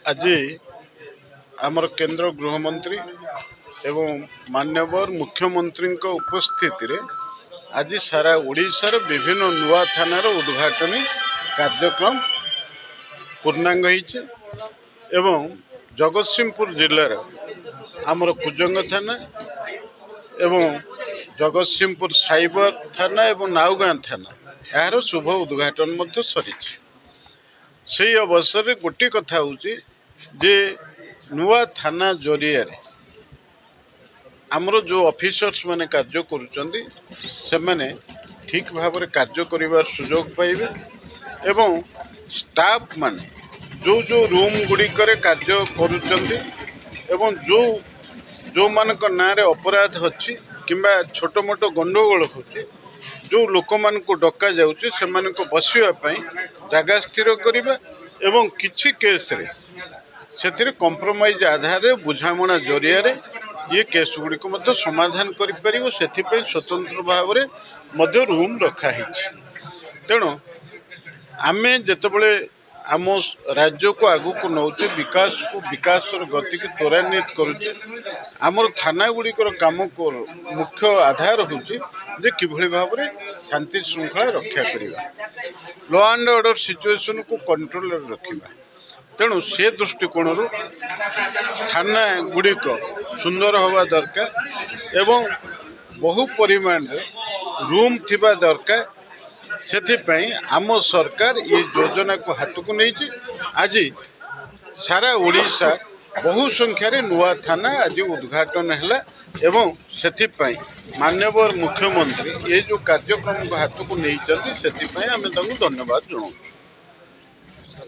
आज आमर केंद्र गृहमंत्री एवं मान्यवर मुख्यमंत्री उपस्थित रे आज सारा ओडिशार विभिन्न नुआ थानार उद्घाटन कार्यक्रम पूर्णांग होइछे एवं जगतसिंहपुर जिलार आमर कुजंग थाना एवं जगतसिंहपुर साइबर थाना एवं नाउगाँ थाना यार शुभ उद्घाटन मध्य सरी से अवसर में गोटे कथा होची जे नुआ थाना जरिया आमर जो ऑफिसर्स माने कार्य करुचंदी से माने ठीक भाव में कार्य करिवार सुजोग पाइबे एवं स्टाफ माने जो जो रूम गुड़िकर कार्य करुचंदी एवं जो जो मानक ना रे अपराध अच्छी किंबा छोट मोट गंडगोल होची जो लोक मान को डका जाउची से मान को बसिया पई जगह स्थिर करिबा एवं किछि केस रे सेथिरे कॉम्प्रोमाइज आधार रे बुझामणा जरिया रे ये केस गुड़ी को मध्य समाधान करि परिबो सेथि पई स्वतंत्र भाव रे मध्य रूम रखा हिछि। तेणु आमे जतबळे आम राज्य को आगु को नौचे विकास गति की त्वरान्वित करुचे आमर थाना गुड़िकर काम को मुख्य आधार होची जे किभଳି भाव में शांति श्रृंखला रक्षा करिबा लॉ एंड ऑर्डर सिचुएशन को कंट्रोल रखिबा। तेणु से दृष्टिकोण थाना गुड़िक सुंदर हवा दरकार एवं बहु परिमाण रूम थिबा दरकार से आम सरकार ये योजना को हाथ को नहीं आज सारा ओडिशा बहु संख्यार नुआ थाना आज उद्घाटन है एवं से मान्यवर मुख्यमंत्री ये जो कार्यक्रम को हाथ को नहीं आम धन्यवाद जनाऊँ।